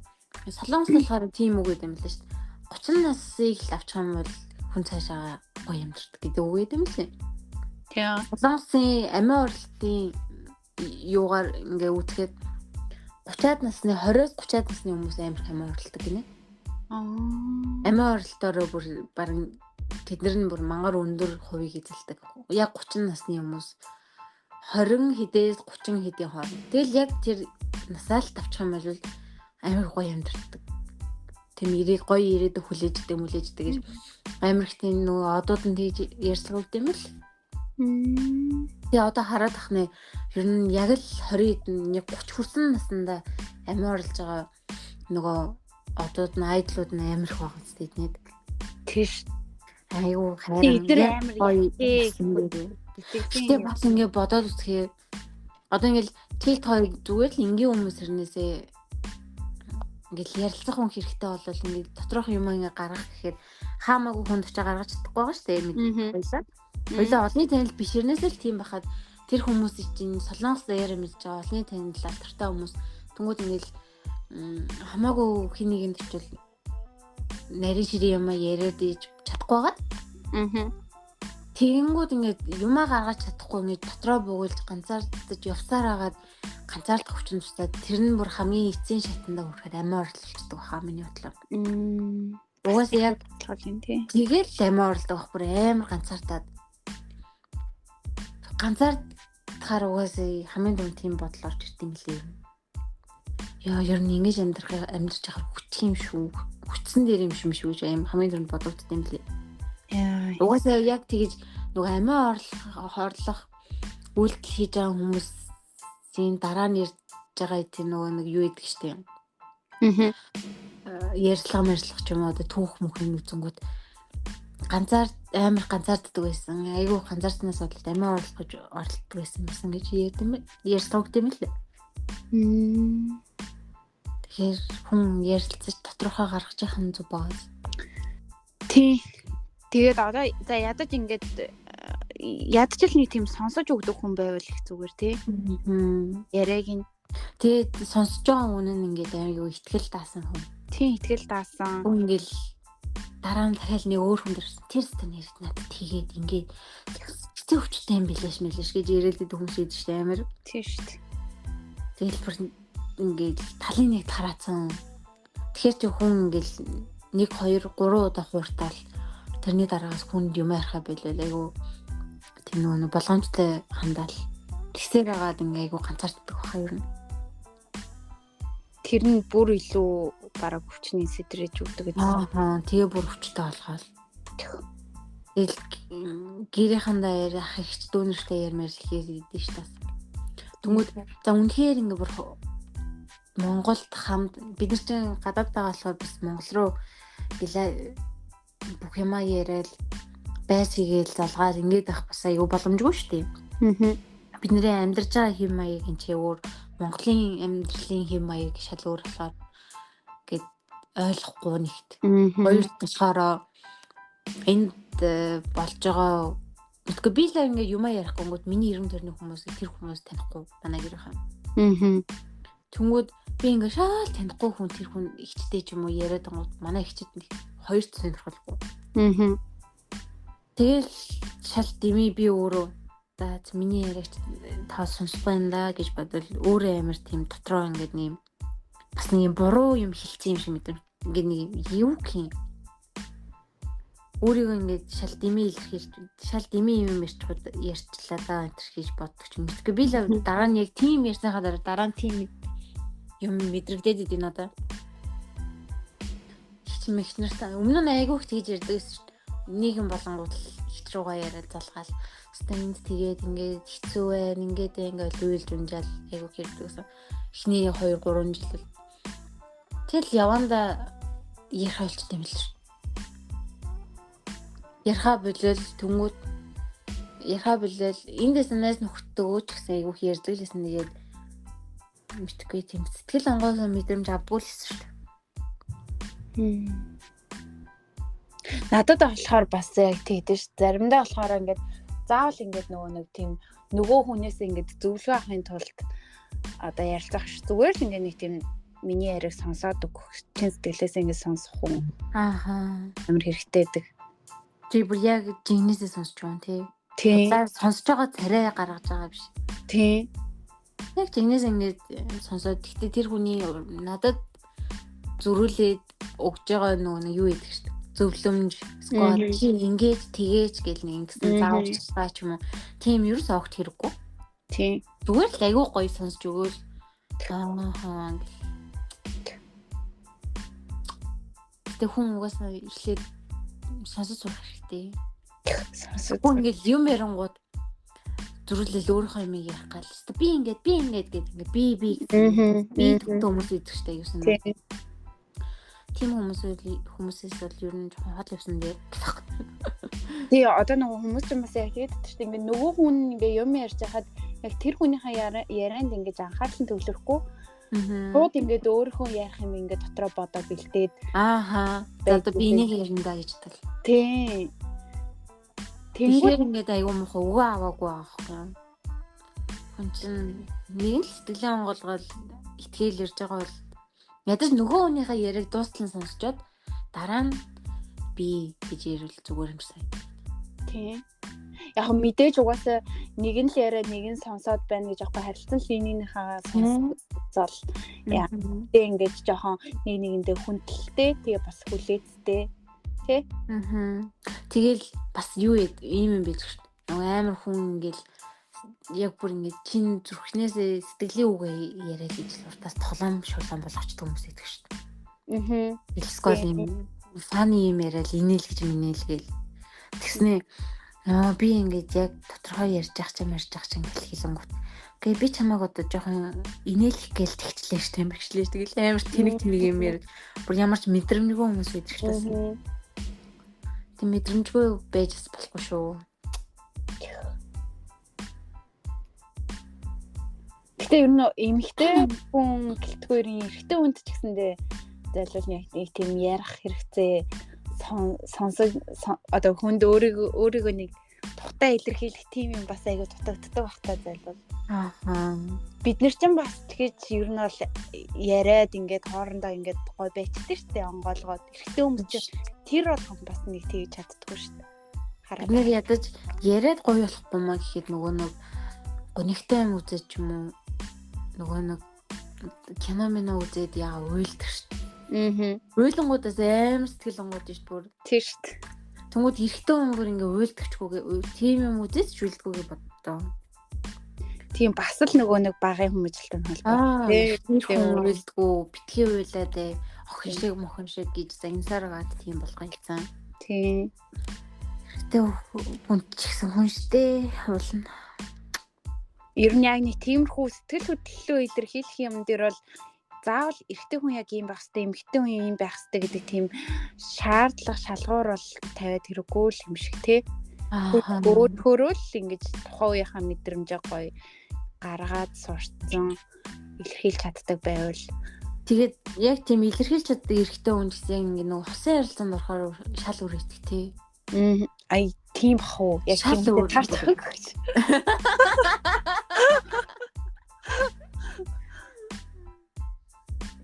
солонгос болохоор тийм үг гэдэг юм л шүү дээ. 30 насыг л авчих юм бол хүн цаашаа гоё амьдрах гэдэг үг гэдэг юм лээ. Тийм. Солонгосын амиа орлтын юугаар ингээ үүсгээд 30-аад насны 20-оос 30-аад насны хүмүүс амар амиа орлтдаг гинэ. Амиа орлтоор бүр бараг тэднэр нь бүр мангар өндөр хувийг эзэлдэг. Яг 30 насны хүмүүс 20 хэдээс 30 хэдийн хооронд. Тэгэл яг тэр насаа л тавчих юм бол амар гоё амьдрдаг. Тэм ирийг гоё ирээдүг хүлээждэг гэж амар их тийм нөгөө одууд нь тэгж ярьцлагуулд юм л. Тэгээ одоо хараад ахна ер нь яг л 20-д нэг 30 хүрсэн наснда амиа орлож байгаа нөгөө одууд нь айдлууд нь амар их байгаа зү тэднийд. Тийш. Айгуу хайраа гоё. Тэгээ бас ингэ бодоод үзэхээр одоо ингээл TikTok зүгээр л энгийн хүмүүс хэрнээсээ ингээл ярилцах хүн хэрэгтэй болвол ингээд доторх юм ингээ гаргах гэхээр хаамаагүй хүнд очиж гаргаж чадахгүй байгаа шүү дээ. Хоёлаа олонний танил биш хэрнээсээ л тийм байхад тэр хүмүүс чинь солонгос даяар мэдж байгаа олонний танил алдартай хүмүүс тэнгууд ингээл хамаагүй хэнийг нь төвчл нарийн ширээ юм яриад иж чадахгүй байгаад. Тэгэнгүүт ингээд юмаа гаргаж чадахгүй ингээд дотроо буугуулж ганцаардаж явсаар хагаад ганцаардах хүчин тусаад тэр нь бүр хамгийн эцсийн шатанда хүрэхэд амиа орлолцдог хаа миний бодлоор. Угаасаа яг тэгэл амиа орлдог байх бүр амар ганцаардаад. Ганцаардахаар угаасаа хамгийн дунд тийм бодол орж ирд юм лээ. Яа ер нь ингэж амьдрч яхаар хүч юм шүү. Хүчсэн дээр юм шүү гэж аим хамгийн дунд бодогдсон юм лээ. Угаасаа яг тэгэж нөгөө амиа орлох үйлдэл хийж байгаа хүмүүсийн дараа нь ирж байгаа тийм нөгөө нэг юу гэдэг штеп. Ярьслага ч юм уу одоо түүх мөхрийн үзэнгүүд амар ганцаарддаг байсан. Айгүй ганцаарснаас болоод амиа орлдог байсан гэсэн гэж ярьслаг гэдэм л. Тэгэхээр хүн ярилцаж доторхоо гаргаж яхах нь зүг байгаа. Тий. Тэгээд одоо за ядаж ингээд ядаж л нэг тийм сонсож өгдөг хүн байвал их зүгээр тий. Яриаг нь тэгээд сонсож байгаа хүн нь ингээд аюу ихтгэл даасан хүн. Тий, ихтгэл даасан. Хүн ингээл дараа нь дахиад нэг өөр хүн дэрсэн. Тэр стан ярьд надад тэгээд ингээд хэцүү хүчтэй юм билээш мэлээш гэж ярэлдэд хүмүүс ийдэж штэ амар. Тий штэ. Тэгэл бүр ингээд талын нэг тараацсан. Тэгэхээр чи хүн ингээл 1 2 3 удаа хууртаал тэрний дараагаас хүнд юм ярихаа билээ айгу тийм нөгөө болгоомжтой хандаал тэгсээр агаад ингээ айгу ганцаарддаг баха ер нь. Тэр нь бүр илүү бараг хүчний сэтрэж өгдөг гэж. Тэгээ бүр хүчтэй болгоол. Тэгэл гэрийнхандаа ярих ихч дүүнэртэй ярмаар хэлээд идэв ш тас. Тэнгүүд за үнэхээр ингээ бүр Монголд хамт бид нар чинь гадаад байгаа болохоор бас Монгол руу гэлээ бүх юмаа яриад байс хийгээл залгаар ингээд авах бас аюу боломжгүй шүү дээ. Бидний амьдарч байгаа хэм маяг энэ чи өөр Монголын амьдралын хэм маяг шал өөр болохоор гээд ойлгохгүй нэгт. Хоёр болохоор энд болж байгаа үгүй би л ингээд юмаа ярихгүй гот миний 90 төрний хүмүүс тэр хүмүүс танихгүй манай гэрийнхэн. Тэнгүүд би ингээ шал танихгүй хүн тэр хүн ихчтэй ч юм уу яриад байгаа манай ихчэд хоёрт сонирхолгүй. Тэгэл шал дими би өөрөө за миний яриагч та сонсохгүй юм да гэж бодвол өөрөө амар тийм дотроо ингээд нэм бас нэг буруу юм хэлсэн юм шиг мэдэв. Ингээд нэг юу гэх юм. Өөрийгөө ингээд шал дими илэрхийлж шал дими юм ярьчлаа да энэ гэж боддог юм. Гэхдээ би л дараа нь яг тийм ярьсныхаа дараа нь тийм юм мэдрэгдээд идэв надаа. Хичмэх нартай өмнө нь айгүйх тэгж ярьдаг гэсэн чинь нийгэм болонгууд хит руугаа яриад залгаал. Стенд тэгээд ингээд хэцүү байна. Ингээд уйлж унжаал айгүйх ярьдаг гэсэн. Эхний 2 3 жил. Тэгэл яванда ярих ойлцтой юм л ш. Ярха болол тэнгууд ярха болол эндээс найз нөхдөд өгөөч гэсэн айгүйх ярьдаг л гэсэн нэгээд мэдхгүй тийм сэтгэл онгойсон мэдрэмж авгүй л гэсэн шүү дээ. Надад болохоор бас яг тэгдэж ш. Заримдаа болохоор ингээд заавал ингээд нэг тийм нөгөө хүнээс ингээд зөвлөгөө авахын тулд одоо ярилцах ш. Зүгээр л ингээд нэг тийм миний яриг сонсоод өгөх чин сэтгэлээс ингээд сонсох хүн. Амар хэрэгтэй байдаг. Чи бүр яг жигнэсээ сонсож байгаа тий. Тий. Сонсож байгаа царай гаргаж байгаа биш. Тий. Яг жигнэс ингээд сонсоод гэхдээ тэр хүний надад зөрүүлээд өгж байгаа нөгөө юу гэдэг шүү дээ. Зөвлөмж сквад чи ингэж тгээч гэл нэг ингэсэн заавал чаа ч юм уу. Тийм ерөөс огт хэрэггүй. Тийм. Зүгээр л айгүй гоё сонсч өгөөл. Тэ хүн угаасаа ирлээд сонсож сурах хэрэгтэй. Сонсож. Хүн ингэж юм ярангууд зүрлэл өөрийнхөө юм ярих гал. Би ингэж гэдэг би хүмүүс идэх штэ юусан. Тийм хүмүүсээс бол ер нь жоохон хол явсан дээр. Тий, одоо нөгөө хүмүүс ч бас яг тэгээд штэ ингээ нөгөө хүн ингээ юм ярьж хахад яг тэр хүнийхээ ярианд ингээ анхаарал төвлөрөхгүй. Шууд ингээд өөрийнхөө ярих юм ингээд дотроо бодоо бэлдээд одоо би энийг ярина гэж тал. Тий. Тэгэхээр ингээд аюу муухай өгөө аваагүй аахгүй. Хүн чинь нэг л сэтгэлээ онголгоод итгэл ярьж байгаа бол ядаж нөгөө хүнийхээ яриаг дуустал сонсчоод дараа нь би гэж ярил зүгээр юм сайн. Тий. Яг мэдээж угаасаа нэг нь л яриад нэг нь сонсоод байна гэж аахгүй харилцан линийнийхаа сонсцол яа. Тэг ингээд жоохон нэгэндээ хүндэлтэй тэгээ бас хүлээцтэй тий. Тэгэл бас юу ийм юм биш шүү дээ. Амар хүн ингээл яг бүр ингээд чин зүрхнээсээ сэтгэлийн үгээ яриад ижил уртаас тоглоом шулаан болгоч хүмүүс идэх шүү дээ. Элскол юм фаны юм яриад инээл гэж минээлгээл тэгснэ би ингээд яг тодорхой ярьж ах чам ингээл хэлэнгүүт. Гээ би чамайг одоо жоохон инээлэх гээл тэгчлээ ш тамирчлээ. Тэгэл амар тэнэг юм яриад бүр ямар ч мэдрэмжгүй хүмүүс идэх шүү дээ. Тэг мэдрэмжгүй байжс болохгүй шүү. Гэтэ ер нь эмэгтэй хүн гэлтгүүрийн эрэгтэй хүнд ч гэсэндээ зайлшгүй нэг тийм ярих хэрэгцээ сонсож одоо хүнд өөрийгөө нэг тухтай илэрхийлэх тийм юм бас айгүй дутагддаг багтаа зайлвал. Бид нар ч бас тэгэж ер нь бол яриад ингээд хоорондоо ингээд гой байцдаг штэ онгоолгоод эрэгтэй хүмүүс ч тэр болгон бас нэг тэгж чаддаггүй штэ. Бид нэр ядаж яриад гоё болохгүй маа гэхэд нөгөө нэг гонигтай юм үзэж ч юм уу нөгөө нэг кино минь үзээд яа уйлдаг штэ. Уйлангуудаас амар сэтгэл онгууд штэ бүр. Тийм штэ. Тэнгүүд эрэгтэй хүн бүр ингээ уйлдагчгүйгээ тийм юм үзэж ч уйлдгүйгээ боддоо. Тийм бас л нөгөө нэг багын хүмүүжлэлтэй холбоотой. Тийм уйлдгүү битгий уйлаад охин шиг мохон шиг гэж загнасаар гад тийм болгоо хэлсэн. Тийм. Эрэгтэй хүн ч гэсэн хүн штэ уулна. Ер нь яг нэг тиймэрхүү сэтгэл хөдлөлөө илэрхийлэх юм дээр бол заавал эрэгтэй хүн яг юм байх хэрэгтэй, эмэгтэй хүн юм байх хэрэгтэй гэдэг тийм шаардлага шалгуур бол тавиад хэрэггүй л юм шиг тий. Өөрөөр л ингэж тухайн үеийнхаа мэдрэмжээ гоё гаргаад сурцсан илэрхийлж чаддаг байвал тэгээд яг тийм илэрхийлж чаддаг эрэгтэй хүн гэсэн ингэ нэг хусын ярилцаанд орохоор шал үргэлжлэх тий. Ай тийм бах уу? Яг тийм таарчих гэж.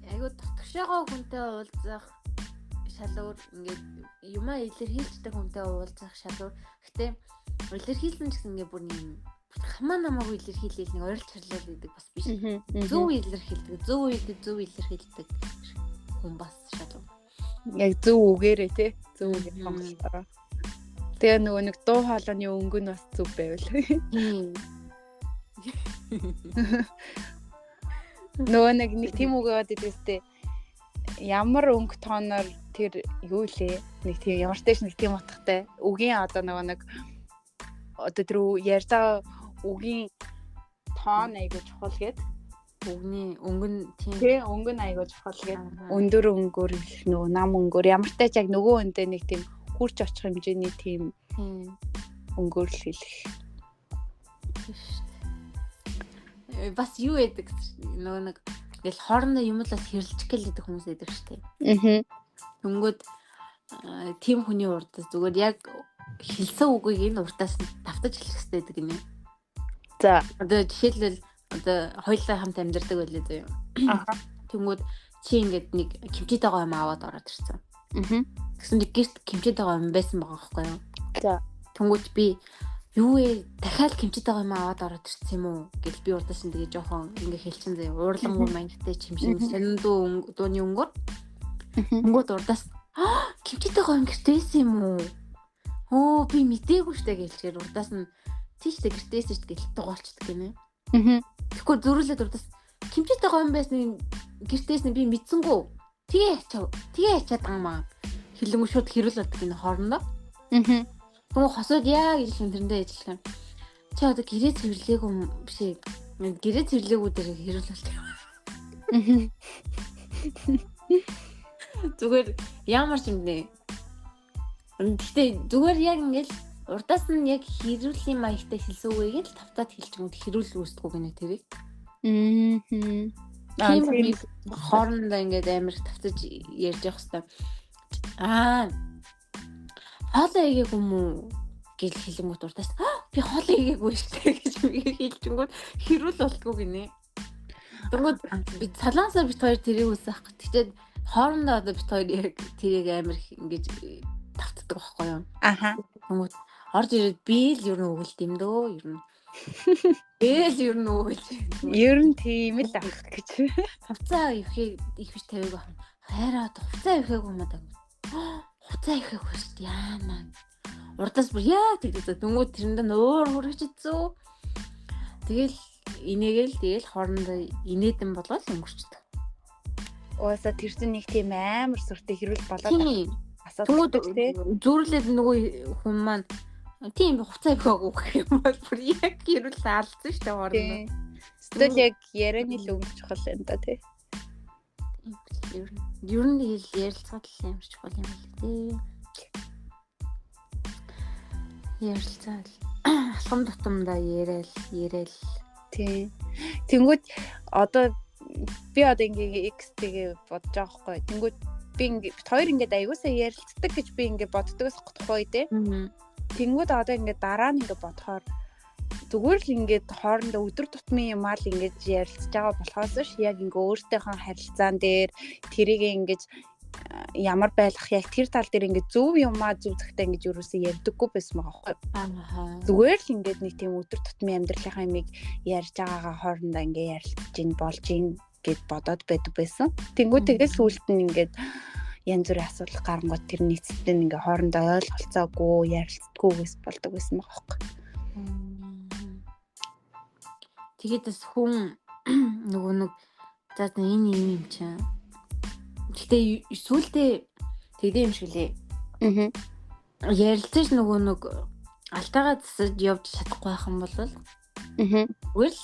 Айгуу дотгошоогоо хүнтэй уулзах шалуур ингээд юмаа илэрхийлждэг хүнтэй уулзах шалуур. Гэтэ илэрхийлсэн ч гэсэн ингээд бүр нэг хамаа намаагүй илэрхийлэл нэг ойрол чарлал гэдэг бас биш. Зөв илэрхийлдэг, зөв илэрхийлдэг хүн бас шалуур. Яг зөв үгээрээ тий. Зөв үгээр сонголтоо. Тэгээ нөгөө нэг дуу хоолойны өнгө нь бас зөв байвал. Нөгөө нэг тийм үг яваад идэвстэй. Ямар өнгө тооноор тэр юу лээ? Нэг тийм ямар ч нэг тийм утгатай. Үгийн одоо нөгөө нэг одоо тэр ярьцаа үгийн тоон айгуу чухал гээд. Үгний өнгө нь тийм өнгө нь айгуу чухал гээд. Өндөр өнгөөр нөгөө нам өнгөөр ямар ч тач яг нөгөө өндөө нэг тийм хурц очих хэмжээний тийм өнгөөр л хэлэх. Бас юу яадаг нөгөө нэг ингээл хоорондоо юм л бас хэрэлчих гэлдэг хүмүүс байдаг штеп. Тэнгүүд тийм хүний урдаас зүгээр яг хэлсэн үгийг энэ урдаас давтаж хэлэх хэрэгтэй гэдэг юм. За одоо жишээлбэл одоо хоёулаа хамт амьдардаг байлээ зөө. Тэнгүүд чи ингээд нэг кимчитэй гоо юм аваад ороод ирсэн. Тэгсэн нэг гэрт кимчитэй гоо юм байсан байгаа байхгүй юу? За тэнгүүд би юу вэ? Дахиад кимчитэй гоо юм аваад ороод ирсэн юм уу? Гэл би урдаас нь тэгээ жоохон ингээ хэлчихэн зөө. Уурлангуу мангтай чимшин сонин дууны өнгөөр. Тэнгүүд урдаас кимчитэй гоо юм гэртээсэн юм уу? Оо би мэдээгүй штэ гэлчээр урдаас нь тийштэй гэртээсэн штэ гэл дугаалчдаг гинэ. Тэгэхгүй зөрүүлээд урдаас кимчитэй гоо юм байсан гэртээсэн би мэдсэнгүү. Тэгээ ачаад амаа. Хилэнгүү шууд хэрүүлээд гинэ хоорондоо. Тэгвэл хосоод яа гэж тэрнээ ажиллах юм. Чи одоо гэрээ цэвэрлээгүй биш ээ. Гэрээ цэвэрлээгүй дээр хэрүүлэлт. Зүгээр ямар ч юм нэ. Гэтэ зүгээр яг ингээл урдаас нь яг хэрүүлийн маягтай хэлсэн үгийг л тавтаад хэлчихвэл хэрүүл үүсдэггүй гэнэ тэрийг. Тийм хоорондоо ингээд амар тавтаж ярьж явах хэвээр. Хоолоо игээгүй юм уу гэл хэлэнгүүт урдаас би хоолоо игээгүй штэ гэж хэлчихэнгүүт хэрүүл болтгоо гинэ. Тэгвэл би салаансаар бит хоёр тэрийг үсэх гэж. Тэгтээ хоорондоо одоо бит хоёр яг тэрийг амар ингэж тавтдаг байхгүй юу? Тэгвэл орж ирээд би л ер нь өгөлт юм дөө ер нь. Ер нь өгөлт. Ер нь тийм л ах гэж. Хувцаа их биш тавиаг байна. Хайраа хувцаа ихээг юм даа. Хуцаа ихээг хөшт яамаа. Урдаас бүр яа гэдэг дөнгөд тэрэндээ нөөр хүрэж идсэн. Тэгэл инээгээл хоорондоо инээдэн болоод өнгөрчдөг. Ууса тэр чинь нэг тийм амар сүртэй хэрүүл болоод асуудаг тий. Зүрлээд нөгөө хүн маань тийм хуцаа ихээг гэх юм бол бүр яг хэрүүл алдсан шүү дээ хоорондоо. Эсвэл яг ярианы л өнгө чухал юм да тий. Ер нь ярилцаад л ямар чухал юм бэ тий. Ярилцаад алхам тутамдаа яриад Тий. Тэнгүүд одоо би одоо ингээ X-тэйгээ бодож байгаа хгүй. Тэнгүүд би ингээ бит хоёр ингээ аягуулсаа ярилцдаг гэж би ингээ боддогс тухай дээ. Тэнгүүд одоо ингээ дараа нь ингээ бодохоор зүгээр л ингээд хоорондоо өдөр тутмын юмар л ингээд ярилцж байгаа болохоос ш яг ингээ өөртөөхөө харилцаан дээр тэрийг ингээд ямар байлгах яг тэр тал дээр ингээд зөв юмаа зөв зэгтээ ингээд юусоо ярьдаггүй байсан байгаа байхгүй. Зүгээр л ингээд нэг тийм өдөр тутмын амьдралынхаа юмыг ярьж байгаагаа хоорондоо ингээд ярилцж ин болж ин гэд бодоод байдаг байсан. Тэнгүү тэгээс сүүлд нь ингээд янз бүрийн асуудал гарангууд тэр нийцтэй ингээд хоорондоо ойлголцоогүй ярилцдаггүй гэс болдог байсан байгаа байхгүй. Тэгээд бас хүн нөгөө нэг за энэ юм чинь гэтээ сүүлдээ тэгдэм юм шиг лээ. Ярилцаж нөгөө нэг алтайгаа засаж явж чадахгүй байх юм бол үгүй л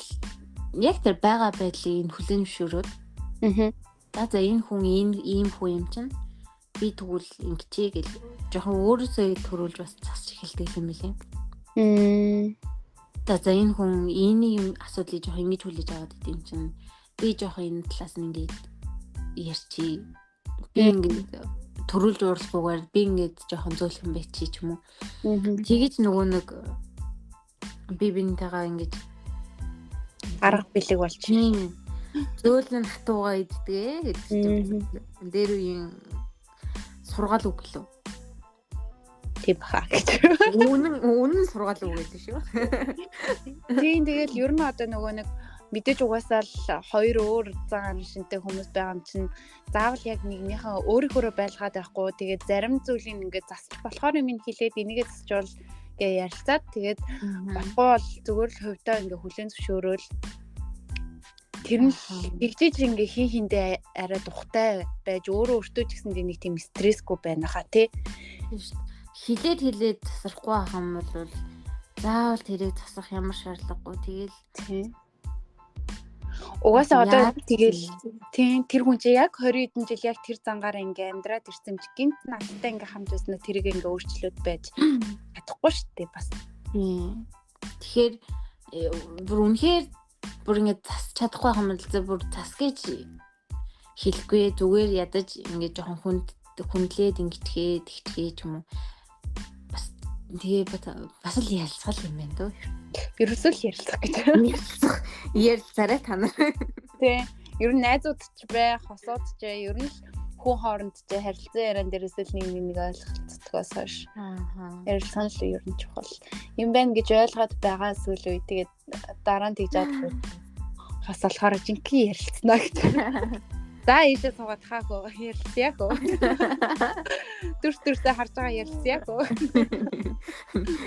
яг тэр байгаа байдлыг хүлээн зөвшөөрөөд за энэ хүн ийм хүн юм чинь би тэгвэл ингэчээ гэл жоохон өөрөөсөө төрүүлж бас засч эхэлдэг юм билээ. За энэ хүн энэ асуудлыг жоохон ингэж хүлээж аваад идэв чинь би жоохон энэ талаас нь ингэж ярьчи. Би ингэж төрүүлж уурлахгүйгээр би ингэж жоохон зөөлхөн байчи ч юм уу. Тэгэж нөгөө нэг би бинтэйгээ ингэж арга бэлэг болчих. Зөөлөн хатуугаа иддэг гэдэг. Дээр үеийн сургаал үг гэлөө. Тийм баха гэж. Үнэн сургаал үг гэдэг шүү. Тийм тэгэл ер нь одоо нөгөө нэг мэдээж угаасаа л хоёр өөр цагаан шинтэй хүмүүс байгаа юм чинь заавал яг нэгнийхээ өөрийнхөө байлгаад байхгүй. Тэгээд зарим зүйлийг ингээд засч болохоор юм хэлээд энийгээ засчвал гээ ярилцаад тэгээд болохгүй бол зүгээр л хувьдаа ингээд хүлээн зөвшөөрөөл тэр нь тэгжиж ингээ хиндээ арай тухтай байж өөртөө ч гэсэн нэг тийм стрессгүй байна хаа тий. Хилээд тасрахгүй байх юм бол заавал тэрийг тасах ямар шаардлагагүй тэгэл тий. Угаасаа одоо тэгэл тий тэр хүн чи яг 20 хэдэн жил яг тэр зангаар ингээ амьдраад ирсэн юм чи гинт надтай ингээ хамт байснаа тэрийг ингээ өөрчлөөд байж чадахгүй шүү дээ бас. Тэгэхээр бүр үнэхээр бүр ингэ засч чадахгүй юм л зэ бүр зас гэж хэлэхгүй зүгээр ядаж ингэ жоохон хүндлээд ингэчгээ тэгчгээ ч юм уу бас тэгээ бас л ярилцгал юм байна дөө. Ерөөсөө л ярилцах гэж. Ярилцаарай та нар. Тий. Ер нь найзууд ч бай, хосууд ч ер нь хүн хооронд ч харилцан яриан дээрээс л нэг ойлголцдгоос хойш. Ярилцсан л ер нь чухал юм байна гэж ойлгоод байгаа сүүл үе тэгээд дараа нь тэгж авах хас болохоор жинхэнэ ярилцсанаа гэж. За ийшээ суугаад хаагүй ярилцъяагүй. Дүрсээ харж байгаа ярилцъяагүй.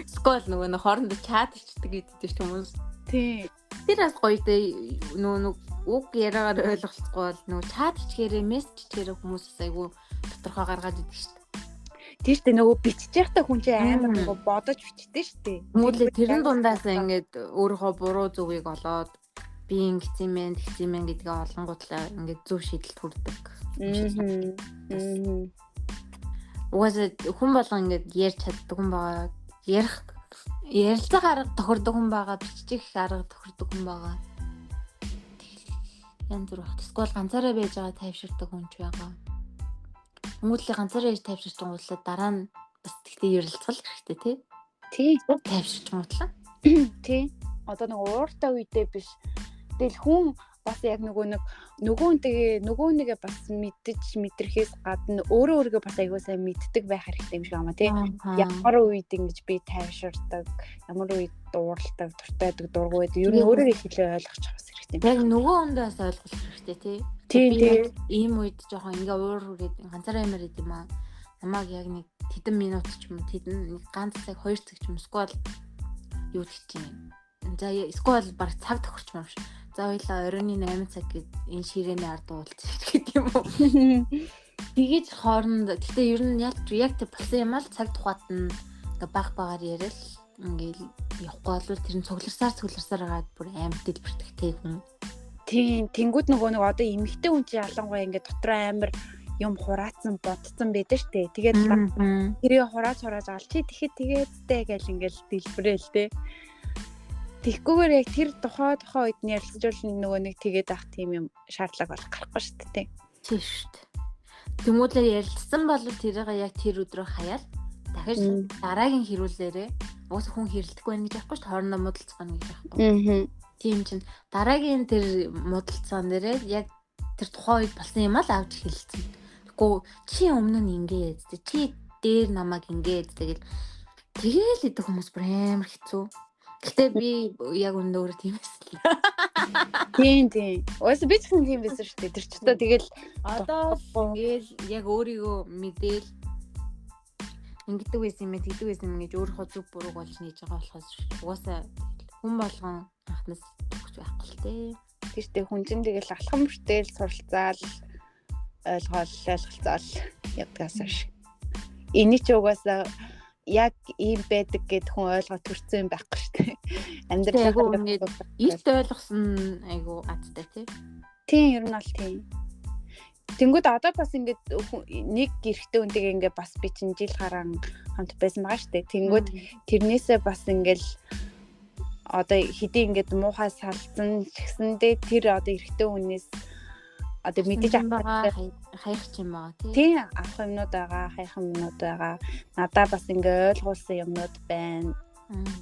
Скол нөгөө хоорондоо чат хийдэг гэдэг чинь хүмүүс. Тий. Тэр бас гоё дээ нөгөө уг яриагаар ойлголцохгүй бол нөгөө чат хийчихээрээ мессеж хийчихээрээ хүмүүсээс айгүй тодорхой гаргаад идэг шүү дээ. Тийм шүү дээ нөгөө бичиж байхдаа хүн чинь амар нөгөө бодож бичдэг шүү дээ. Мөглөө тэрэн дундаас ингээд өөрийнхөө буруу зүгийг олоод би ингэсэн юм гэдгээ олонгуудлаа ингээд зөв шийдэлд хүрдэг. Угаасаа хүн болгон ингээд ярьж чаддаг хүн байгаа. Ярилцах арга тохирдог хүн байгаа, биччих арга тохирдог хүн байгаа. Янз бүр багт. Эсвэл ганцаараа байж байгаа тайвширдаг хүн ч байгаа. Хүмүүдлийн ганцаараа яж тайвширч байгаа дараа нь бас тэгтээ ярилцгал хэрэгтэй тий. Тий. Тайвширч байгаа. Тий. Одоо нэг ууртай үедээ биш. Тэгэл хүн бас яг нөгөө нэгэ бас мэдрэхээс гадна өөрөө бас аягүй сайн мэддэг байх хэрэгтэй юм шиг байна тий. Ямар үед ингэж би тайвширдаг, ямар үед дууралдаг, дуртай байдаг, дургүй байдаг. Ер нь өөрөө хэлээ ойлгож авах хэрэгтэй. Яг нөгөө хүндээс ойлгох хэрэгтэй тий. Тийм. Ийм үед жоохон ингээ уур хүрээд ганцаараа юмар идэм аа. Намайг яг нэг тэдэн минут ч юм уу, тэдэн нэг ганц цаг 2 цаг ч юм эсвэл юу гэх чинь. За эсвэл баг цаг тохирч юм шиг. За хоёлаа оройн 8 цаг гээд энэ ширээний ард уулзах гэдэг юм уу. Тэгэж хооронд гэхдээ ер нь яг тэг болсон юм аа цаг тухайд нь ингээ багаар яриад ингээл явахгүй бол тэр нь цугларсаар хагаад бүр амар дэлбэрдэг тэг хүн. Тийм тэнгууд нөгөө нэг одоо эмэгтэй хүн чинь ялангуяа ингээ дотроо амар юм хураацсан бодцсон байдаг штэ. Тэгээд тэрийг хурааж аваад чи тэгэхэд тэгээдтэй гэл ингээл дэлбэрээл тэ. Тэгхгүйгээр яг тэр тухай үед нь ярилцжуулна нөгөө нэг тэгээд ах тийм юм шаардлага бол гарахгүй шүү дээ. Тийм шүү дээ. Тэмүүлээ ярилцсан бол тэрийг яг тэр өдрөө хаяал дахиж дараагийн хэрүүлээрээ уус хүн хэрэлдэхгүй байх гэж байхгүй шүү дээ. Хоорондоо муудалцгаана гэж байхгүй. Тийм чинь дараагийн тэр муудалцаан дээрээ яг тэр тухайн үед болсон юм аа авч хэлсэн. Тэгэхгүй чи өмнө нь ингээд чи дээр намайг ингээд тэгэл идэх хүмүүс бүр амар хэцүү. Гэтэ би яг өнөөр тийм байсан. Тийм. Уус би ч тийм байсан шүү дээ. Тэр ч одоо тэгэл одоо ингээл яг өөрийгөө мэдээл ингэдэг байсан юм тэгдэг байсан юм гэж өөрөө зүг бурууг болж нээж байгаа болохоос угаасаа хүн болгон анхнаас төгч байхгүй л дээ. Тийм шүү дээ. Хүн чинь тэгэл алхам бүртэл суралцаал ойлголцоол ядгаас шиг. Эний ч угаасаа яг ийм байдаг гэд хүн ойлгоод төрсөн юм байхгүй шүү дээ. Амьдралаа ингээд илт ойлгосон айгу азтай тий. Тийм ер нь бол тийм. Тэнгүүд одоо бас ингээд нэг гэрхтээ үнтэйгээ ингээд бас би чинь жил гараан хамт байсан байгаа шүү дээ. Тэнгүүд тэрнээсээ бас ингээд одоо хэдий ингээд муухай салцсан ч гэсэндээ тэр одоо эрэгтэй хүнээс одоо мэдээж хаях юм байгаа тий. Авах юмнууд байгаа, хаях юмнууд байгаа. Надаа бас ингээ ойлгуулсан юмнууд байна.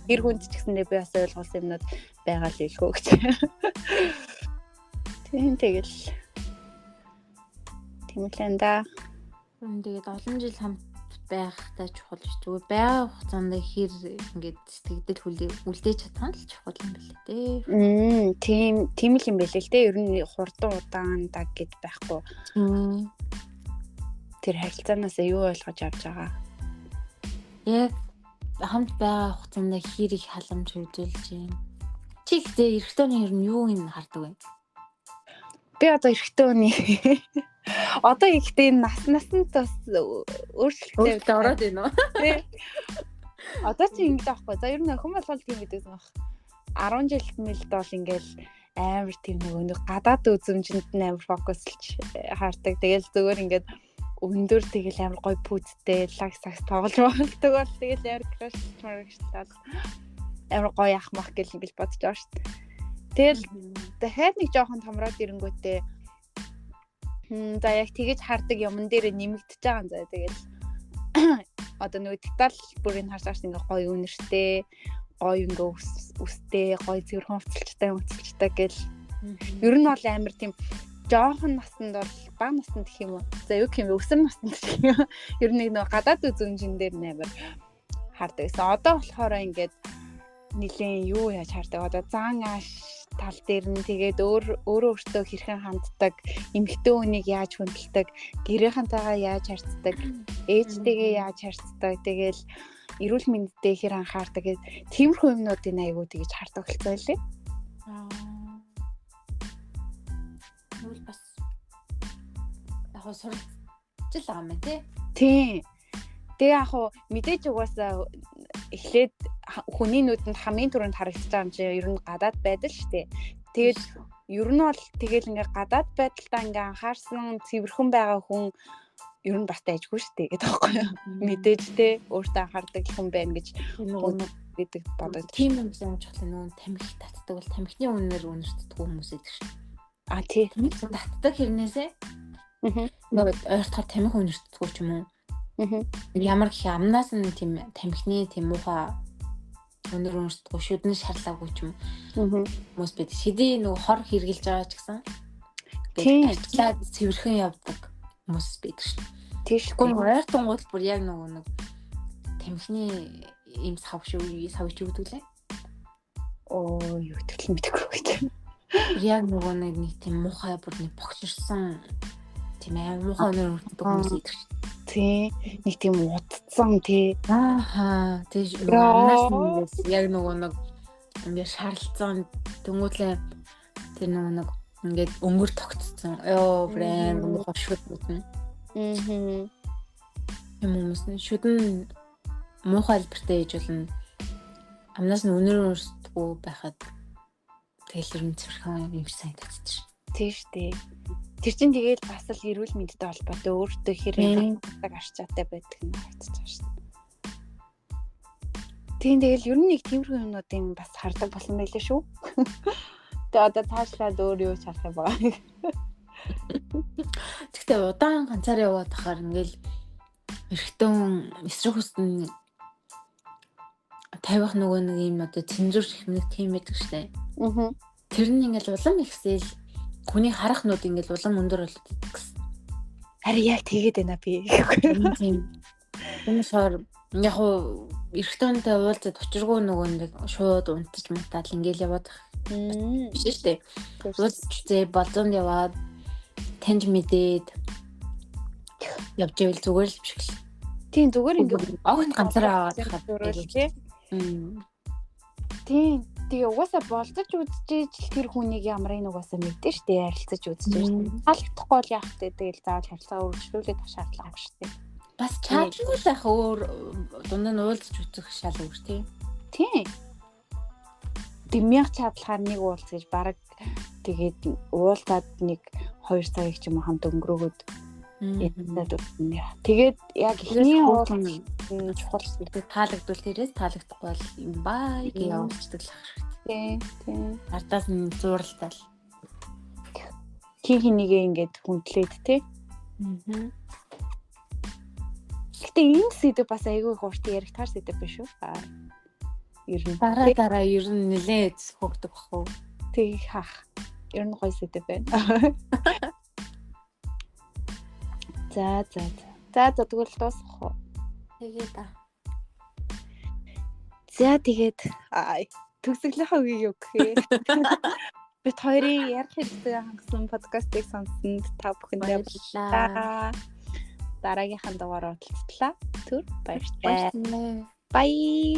Тэр хүнд ч гэсэндээ би бас ойлгуулсан юмнууд байгаа л илгөө гэж. Тэгэл. Тийм л энэ. Тэгээд олон жил хамт байхтай чухал шүү дээ. Байга хугацаанд хэр ингээд сэтгэл үлдээж чадсан л чухал юм байна лээ. Тийм л юм байлээ л дээ. Ер нь хурдан удаан даг гэд байхгүй. Тэр харилцаанаас юу ойлгож авч байгаа. Яг хамт байгаа хугацаанд хэр их халамж үзүүлж байна. Чи гэхдээ эрэгтэйний ер нь юу юм хардаг вэ? Би одоо эрэгтэй үний одоо ихтэй наснаас бас өөрчлөлттэй ороод байна уу? Одоо чи ингэ таахгүй. За ер нь охин болгол тийм гэдэг юм байна. 10 жил мэлд бол ингээл амар тийм нэг гадаад үзмжинд нь амар фокуслж хаардаг. Тэгэл зөвөр ингээд өндөр тэгэл амар гой пүүдтэй лагс тоглож байгдаг бол тэгэл амар краштай амар гоё ахмах гэл ингээл бодож байгаа шүү дээ. Тэгэл дахиад нэг жоохон томроод ирэнгүүтээ за яг тэгэж хардаг юмн дээр нэмэгдэж байгаа юм заа. Тэгэл одоо нөгөө деталь бүрийг харсааш ингээ гоё үнэртэй, гоё ингээ үстэй, гоё цэвэрхэн уцалчтай гэл. Ер нь бол амар тийм жоохон насанд бол бага насанд гэх юм уу. За юу гэх юм бэ? Өсвөр насанд гэх юм. Ер нь нэг нөгөө гадаад үзмжин дээр амар хардаг гэсэн. Одоо болохоор ингээд нилийн юу яаж хардаг. Одоо зан ааш тал дээр нь тэгээд өөртөө хэрхэн ханддаг, эмэгтэй хүнийг яаж хүндэлдэг, гэрийнхэнтэйгээ яаж харьцдаг, ээжтэйгээ яаж харьцдаг, тэгэл эрүүл мэндэд хэр анхаардаг гэх тиймэрхүү юмнуудын айгуу тэгж хардаг болцоо лээ. Нүл бас яг сурч л байгаа юм тий. Тийм. Тэгээ яг мэдээж угаасаа эхлээд хүний нүдэнд хамгийн түрүүнд харагдаж байгаа юм чи ер нь гадаад байдал шүү дээ. Тэгээд ер нь бол тэгэл ингээ гадаад байдалтай ингээ анхаарсан цэвэрхэн байгаа хүн ер нь бас дайжгүй шүү дээ гэдэг байхгүй юу. Мэдээж те өөртөө анхаардаг хүн байна гэж гэдэг бодоод. Тийм юм сайн чухал нүүн тамхи татдаг бол тамхины үнээр үнэртдэг хүмүүс байдаг шүү. Тий. Татдаг хэрнээсээ нөгөө ойртохоор тамхи үнэртдэг ч юм уу. Ямар гэх амнаас нь тийм тамхины тийм муухай өнөр үнэртдэг шүдэн шарлаагүй ч юм. Хүмүүс бид шидий нөгөө хор хэрглэж байгаа ч гэсэн. Тийм. Цэвэрхэн явдаг хүмүүс байдаг шүү. Тийшгүй ойртон гол бүр яг нөгөө нэг тамхины ийм савч өгдөг лээ. Оо юу тэгэл мэдгүй гэж. Яг нөгөө нэг тийм муухай бүр нэг богширсан тийм амар муухай өнөр үнэртдэг хүмүүс байдаг шүү. Тий, нэг тийм удцсан тий. Ааха, тий. Амнаас нь яг нөгөө нэг ингээ шарлцсан тэмүүлээ тэр нөгөө нэг ингээд өнгөр тогтцсон. Ёо, брэнд муухай шүд бүтэн. Юм хүмүүс нь шүдэн муухай албартай ээж болно. Амнаас нь өнөр өрсдөггүй байхад тэгэл юм цэвэрхэн юм санагдчих ш. Тий штэ. Тэр чинь тэгэл бас л эрүүл мэндтэй холбоотой өөртөө хэрэг арчаатай байдаг нь харагдаж байгаа шүү дээ. Тийм тэгэл ер нь нэг тиймэрхүү юмнуудын бас хардаг болсон байлээ шүү. Тэгээ одоо цаашлаад өөр юу ч харах юм байгаа. Гэхдээ удаан ганцаар яваад тахаар ингээл эрэгтэн эсрэг хүсн тавих нөгөө нэг юм одоо цензур гэх нэг тийм байдаг штэ. Тэр нь ингээл улам ихсэл хүний харах нүд ингээл улам өндөр болоод идэгсэн. Харин яг тэгээд байна би. Энэ шор яг хуу эрэгтэнтэй уулзаад учиргүй нөгөө нэг шууд унтаж мутаал ингээл яваад биш штэ. Уулзцээ болзонд яваад таньж мэдээд явж ивэл зүгээр л биш гэл. Тийм зүгээр ингээд огт ганцаараа аваад хахад тийм тэгээ угаасаа болцож үзчихэж тэр хүнийг ямрын угаасаа мэдэн штэ ярилцаж үзчихэж таалагдахгүй бол яах вэ тэгэл заавал харилцаа өргөжлүүлээд авах шаардлага авах штэ. Бас чадгүй л ах өөр дундаа нь уулзч үзэх шал өөр тийм. Дэмьяах чадлахаар нэг уулз гэж баг тэгээд уулзаад нэг 2 цагийг ч юм уу хамт өнгөрөөгөөд тэгээд яг ихний уулзсан чухал таалагдвал тэрээс таалагдахгүй бол юм баа гэж явуулцдаг л ах хэрэгтэй. Тийм. Ардаас нь зууралтай л. Хинийгээ ингээд хүндлээд тий. Гэтэ энэ сэдв бас айгүй их урт яригдахар сэдв биш үү? Ер нь дараа ер нь нэлээд хөөгдөг бах уу? Тэг хах. Ер нь гоё сэдв байна. За тэгвэл дуусах уу? Тэгээд За тэгээд төгсгөлийнхөө үгийг юу гэхээ. Бид хоёрын ярих хэрэгтэй хангасан подкастыг сонссонд та бүхэндээ баярлалаа. Дараагийнхаа дугаараар уулзлаа. Түр баярлалаа. Bye.